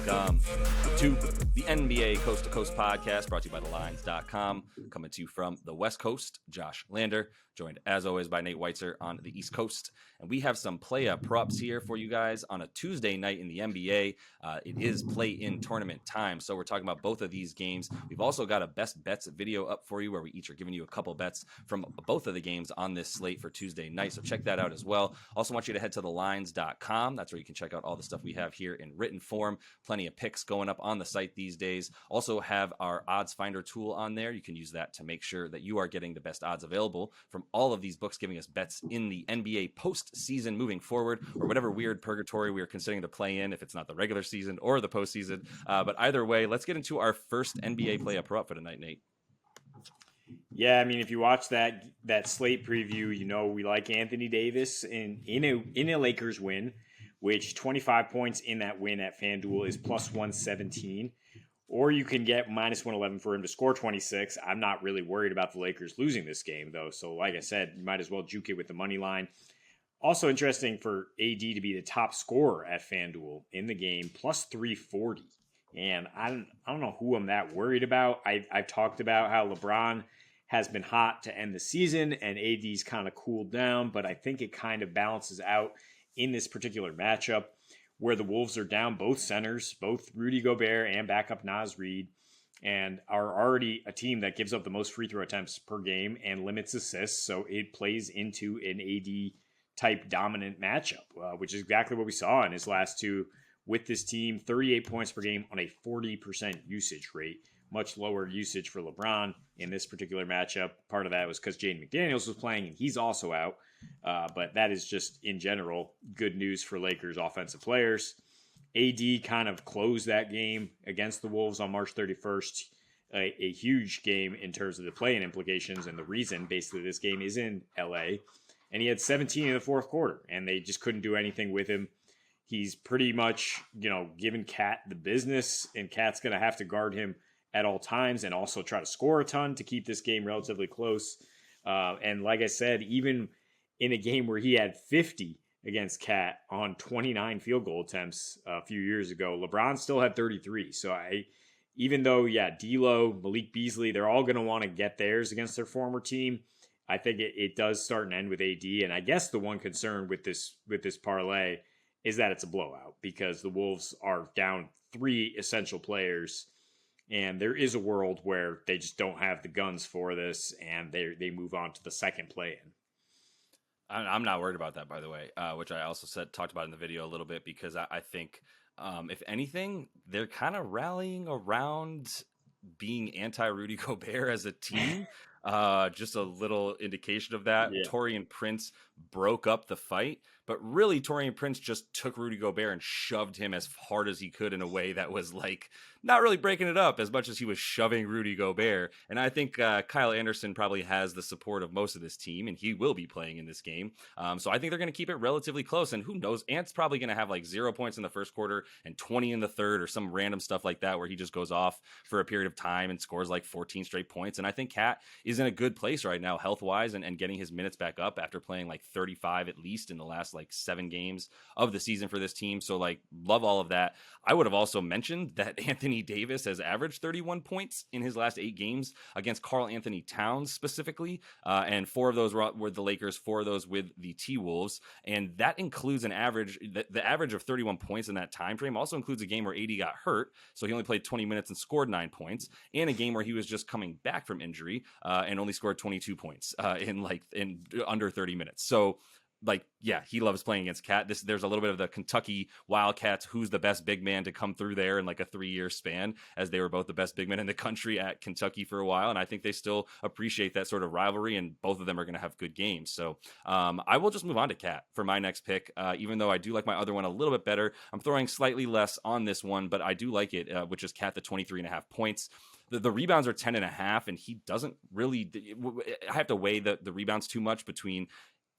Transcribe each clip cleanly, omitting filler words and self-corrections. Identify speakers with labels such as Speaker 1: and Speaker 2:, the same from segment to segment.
Speaker 1: welcome to the NBA Coast to Coast podcast brought to you by thelines.com. Coming to you from the West Coast, Josh Lander, joined as always by Nate Weitzer on the East Coast. And we have some play-up props here for you guys on a Tuesday night in the NBA. It is play-in tournament time, so we're talking about both of these games. We've also got a best bets video up for you where we each are giving you a couple bets from both of the games on this slate for Tuesday night, so check that out as well. Also want you to head to thelines.com. That's where you can check out all the stuff we have here in written form. Plenty of picks going up on the site these days. Also have our odds finder tool on there. You can use that to make sure that you are getting the best odds available from all of these books, giving us bets in the NBA postseason moving forward, or whatever weird purgatory we are considering to play in, if it's not the regular season or the postseason. But either way, let's get into our first NBA play-up prop for tonight, Nate.
Speaker 2: Yeah, I mean, if you watch that slate preview, you know we like Anthony Davis in a Lakers win, which 25 points in that win at FanDuel is plus 117. Or you can get minus 111 for him to score 26. I'm not really worried about the Lakers losing this game, though. So like I said, you might as well juke it with the money line. Also interesting for AD to be the top scorer at FanDuel in the game, plus 340. And I don't know who I'm that worried about. I've talked about how LeBron has been hot to end the season and AD's kind of cooled down, but I think it kind of balances out in this particular matchup where the Wolves are down both centers, both Rudy Gobert and backup Naz Reid, and are already a team that gives up the most free throw attempts per game and limits assists. So it plays into an AD type dominant matchup, which is exactly what we saw in his last two with this team. 38 points per game on a 40% usage rate, much lower usage for LeBron in this particular matchup. Part of that was because Jaden McDaniels was playing and he's also out. But that is just, in general, good news for Lakers offensive players. AD kind of closed that game against the Wolves on March 31st. A huge game in terms of the play-in implications and the reason, basically, this game is in LA. And he had 17 in the fourth quarter, and they just couldn't do anything with him. He's pretty much, giving Cat the business, and Cat's going to have to guard him at all times and also try to score a ton to keep this game relatively close. And like I said, even in a game where he had 50 against Cat on 29 field goal attempts a few years ago, LeBron still had 33. So even though, D'Lo, Malik Beasley, they're all going to want to get theirs against their former team. I think it does start and end with AD. And I guess the one concern with this parlay is that it's a blowout because the Wolves are down three essential players. And there is a world where they just don't have the guns for this and they move on to the second play-in.
Speaker 1: I'm not worried about that, by the way, which I also talked about in the video a little bit, because I think, if anything, they're kind of rallying around being anti-Rudy Gobert as a team. Just a little indication of that.
Speaker 2: Yeah.
Speaker 1: Taurean Prince broke up the fight, but really Taurean Prince just took Rudy Gobert and shoved him as hard as he could in a way that was like not really breaking it up as much as he was shoving Rudy Gobert. And I think Kyle Anderson probably has the support of most of this team, and he will be playing in this game. So I think they're going to keep it relatively close. And who knows, Ant's probably going to have like 0 points in the first quarter and 20 in the third, or some random stuff like that where he just goes off for a period of time and scores like 14 straight points. And I think Cat is in a good place right now health-wise and getting his minutes back up after playing like 35 at least in the last like 7 games of the season for this team. So like, love all of that. I would have also mentioned that Anthony Davis has averaged 31 points in his last 8 games against Karl-Anthony Towns specifically, and 4 of those were the Lakers, 4 of those with the T-Wolves, and that includes an average, the average of 31 points in that time frame also includes a game where AD got hurt, so he only played 20 minutes and scored 9 points, and a game where he was just coming back from injury and only scored 22 points in under 30 minutes. So he loves playing against Cat. There's a little bit of the Kentucky Wildcats, who's the best big man to come through there in like a 3-year span, as they were both the best big men in the country at Kentucky for a while. And I think they still appreciate that sort of rivalry, and both of them are going to have good games. So I will just move on to Cat for my next pick, even though I do like my other one a little bit better. I'm throwing slightly less on this one, but I do like it, which is Cat, the 23.5 points. The rebounds are 10.5, and he doesn't really, I have to weigh the rebounds too much between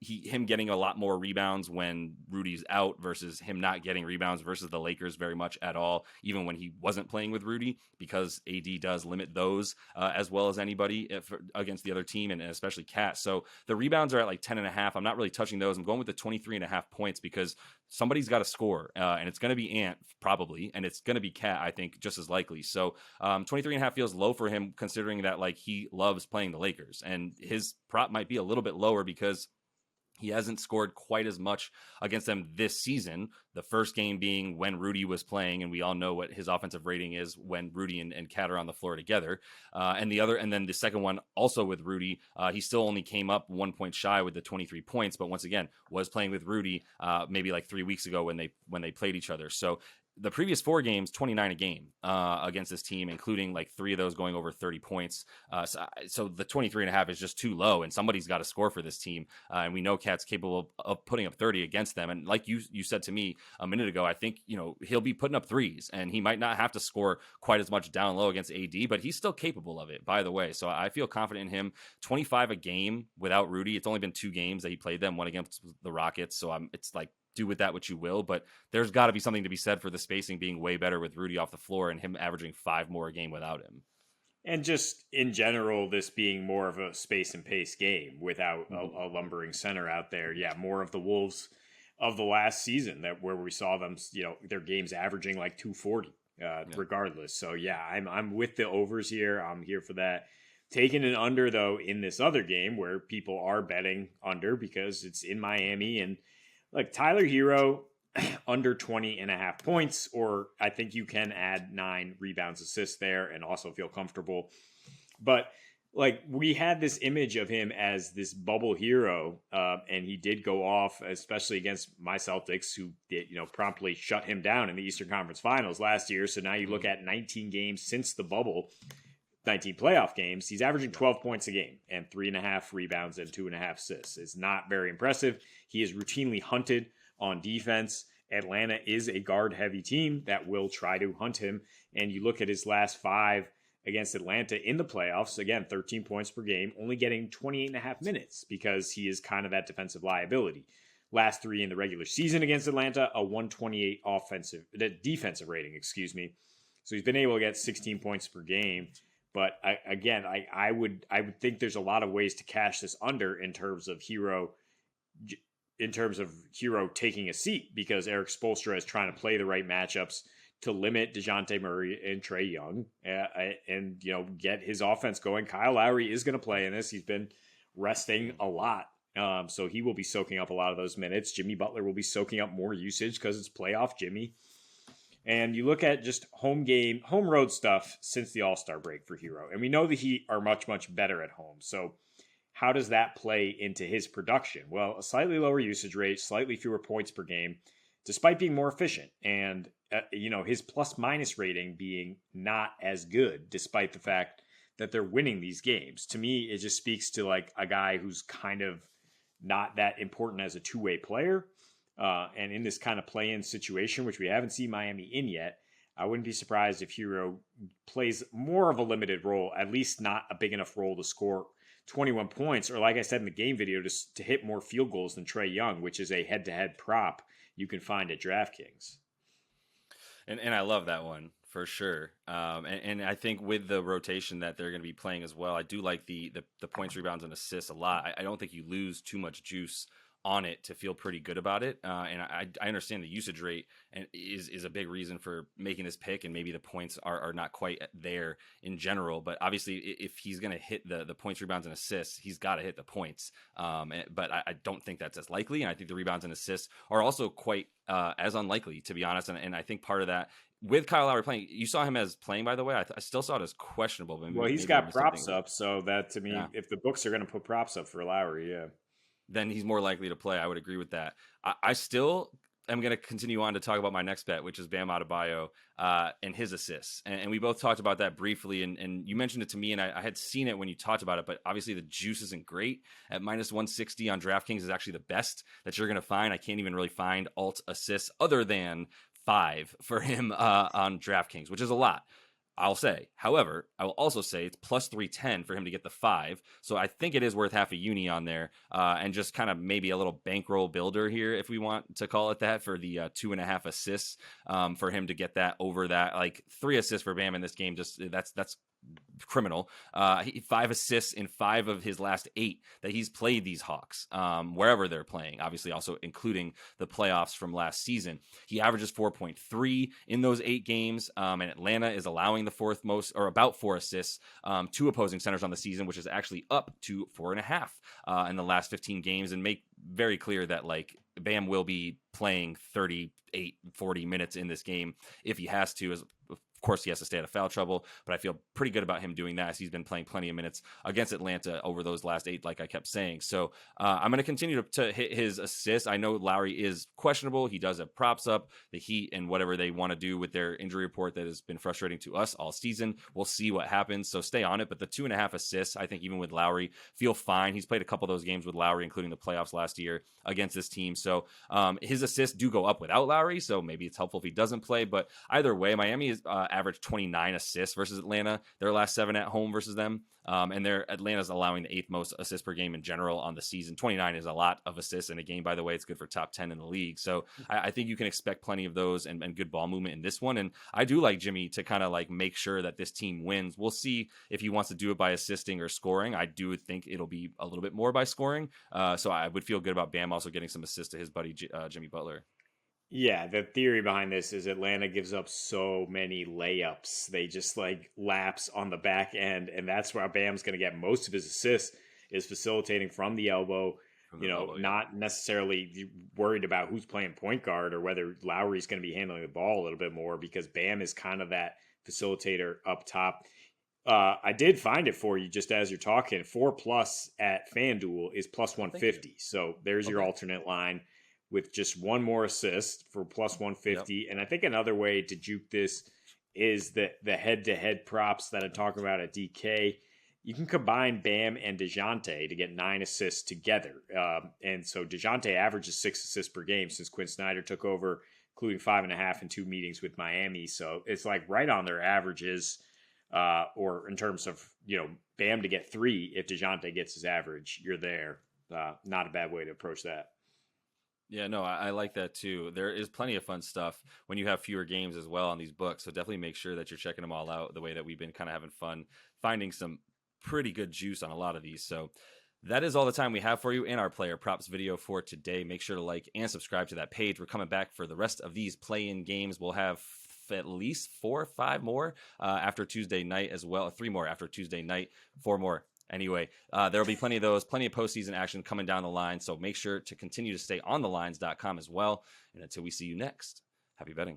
Speaker 1: him getting a lot more rebounds when Rudy's out versus him not getting rebounds versus the Lakers very much at all, even when he wasn't playing with Rudy, because AD does limit those as well as anybody against the other team, and especially Cat. So the rebounds are at like 10.5. I'm not really touching those. I'm going with the 23.5 points because somebody's got to score, and it's going to be Ant probably, and it's going to be Cat, I think, just as likely. So 23.5 feels low for him, considering that like he loves playing the Lakers, and his prop might be a little bit lower because he hasn't scored quite as much against them this season. The first game being when Rudy was playing, and we all know what his offensive rating is when Rudy and Cat are on the floor together. And then the second one also with Rudy, he still only came up 1 point shy with the 23 points, but once again was playing with Rudy maybe like 3 weeks ago when they played each other. So the previous 4 games, 29 a game against this team, including like 3 of those going over 30 points. So the 23.5 is just too low, and somebody's got to score for this team. And we know Cat's capable of putting up 30 against them. And like you said to me a minute ago, I think, he'll be putting up threes, and he might not have to score quite as much down low against AD, but he's still capable of it, by the way. So I feel confident in him. 25 a game without Rudy. It's only been 2 games that he played them, one against the Rockets. So it's like, do with that what you will, but there's got to be something to be said for the spacing being way better with Rudy off the floor and him averaging 5 more a game without him.
Speaker 2: And just in general, this being more of a space and pace game without a lumbering center out there. Yeah, more of the Wolves of the last season where we saw them, their games averaging like 240 regardless. So yeah, I'm with the overs here. I'm here for that. Taking an under though in this other game where people are betting under because it's in Miami, and like Tyler Herro under 20.5 points, or I think you can add 9 rebounds, assists there and also feel comfortable. But like we had this image of him as this bubble hero, and he did go off, especially against my Celtics, who did, promptly shut him down in the Eastern Conference Finals last year. So now you look at 19 games since the bubble, 19 playoff games, he's averaging 12 points a game and 3.5 rebounds and 2.5 assists. It's not very impressive. He is routinely hunted on defense. Atlanta is a guard-heavy team that will try to hunt him. And you look at his last 5 against Atlanta in the playoffs, again, 13 points per game, only getting 28.5 minutes because he is kind of that defensive liability. Last 3 in the regular season against Atlanta, a 128 defensive rating, So he's been able to get 16 points per game. But I would think there's a lot of ways to cash this under in terms of Herro taking a seat, because Eric Spoelstra is trying to play the right matchups to limit DeJounte Murray and Trae Young and get his offense going. Kyle Lowry is going to play in this. He's been resting a lot. So he will be soaking up a lot of those minutes. Jimmy Butler will be soaking up more usage because it's playoff Jimmy. And you look at just home road stuff since the All-Star break for Herro. And we know the Heat are much, much better at home. So how does that play into his production? Well, a slightly lower usage rate, slightly fewer points per game, despite being more efficient. And, his plus-minus rating being not as good, despite the fact that they're winning these games. To me, it just speaks to like a guy who's kind of not that important as a two-way player. And in this kind of play-in situation, which we haven't seen Miami in yet, I wouldn't be surprised if Herro plays more of a limited role, at least not a big enough role to score 21 points, or like I said in the game video, to hit more field goals than Trae Young, which is a head-to-head prop you can find at DraftKings.
Speaker 1: And I love that one for sure. And I think with the rotation that they're going to be playing as well, I do like the points, rebounds, and assists a lot. I don't think you lose too much juice on it to feel pretty good about it. And I understand the usage rate and is a big reason for making this pick, and maybe the points are not quite there in general. But obviously, if he's going to hit the points, rebounds, and assists, he's got to hit the points. But I don't think that's as likely. And I think the rebounds and assists are also quite as unlikely, to be honest. And I think part of that, with Kyle Lowry playing, you saw him as playing, by the way. I still saw it as questionable.
Speaker 2: Well, he's got props up, so that to me, if the books are going to put props up for Lowry,
Speaker 1: then he's more likely to play. I would agree with that. I still am going to continue on to talk about my next bet, which is Bam Adebayo and his assists. And we both talked about that briefly, and you mentioned it to me, and I had seen it when you talked about it, but obviously the juice isn't great. At minus 160 on DraftKings is actually the best that you're going to find. I can't even really find alt assists other than 5 for him on DraftKings, which is a lot. I'll say. However, I will also say it's plus 310 for him to get the 5. So I think it is worth half a uni on there, and just kind of maybe a little bankroll builder here, if we want to call it that, for the 2.5 assists, for him to get that over that. Like 3 assists for Bam in this game, just that's criminal. 5 assists in 5 of his last 8 that he's played these Hawks, wherever they're playing, obviously also including the playoffs from last season. He averages 4.3 in those 8 games, and Atlanta is allowing the 4th most, or about 4 assists to opposing centers on the season, which is actually up to 4.5 in the last 15 games, and make very clear that like Bam will be playing 38, 40 minutes in this game if he has to. Of course, he has to stay out of foul trouble, but I feel pretty good about him doing that, as he's been playing plenty of minutes against Atlanta over those last 8, like I kept saying. So I'm going to continue to hit his assists. I know Lowry is questionable. He does have props up. The Heat and whatever they want to do with their injury report that has been frustrating to us all season. We'll see what happens, so stay on it. But the 2.5 assists, I think even with Lowry, feel fine. He's played a couple of those games with Lowry, including the playoffs last year against this team. So his assists do go up without Lowry, so maybe it's helpful if he doesn't play. But either way, Miami is averaged 29 assists versus Atlanta their last 7 at home versus them, and Atlanta's allowing the 8th most assists per game in general on the season. 29 is a lot of assists in a game, by the way. It's good for top 10 in the league, so I think you can expect plenty of those and good ball movement in this one. And I do like Jimmy to kind of like make sure that this team wins. We'll see if he wants to do it by assisting or scoring. I do think it'll be a little bit more by scoring, so I would feel good about Bam also getting some assists to his buddy Jimmy Butler.
Speaker 2: Yeah, the theory behind this is Atlanta gives up so many layups. They just like lapse on the back end, and that's where Bam's going to get most of his assists, is facilitating from the elbow. Not necessarily worried about who's playing point guard or whether Lowry's going to be handling the ball a little bit more, because Bam is kind of that facilitator up top. I did find it for you just as you're talking. 4+ at FanDuel is plus 150. So there's your alternate line, with just one more assist for plus 150. Yep. And I think another way to juke this is the head-to-head props that I'm talking about at DK. You can combine Bam and DeJounte to get 9 assists together. And so DeJounte averages 6 assists per game since Quinn Snyder took over, including 5.5 in 2 meetings with Miami. So it's like right on their averages, or in terms of, Bam to get 3 if DeJounte gets his average, you're there. Not a bad way to approach that.
Speaker 1: Yeah, no, I like that too. There is plenty of fun stuff when you have fewer games as well on these books. So definitely make sure that you're checking them all out the way that we've been kind of having fun, finding some pretty good juice on a lot of these. So that is all the time we have for you in our player props video for today. Make sure to like and subscribe to that page. We're coming back for the rest of these play-in games. We'll have at least 4 or 5 more after Tuesday night as well. 3 more after Tuesday night, 4 more. Anyway, there'll be plenty of those, plenty of postseason action coming down the line. So make sure to continue to stay on thelines.com as well. And until we see you next, happy betting.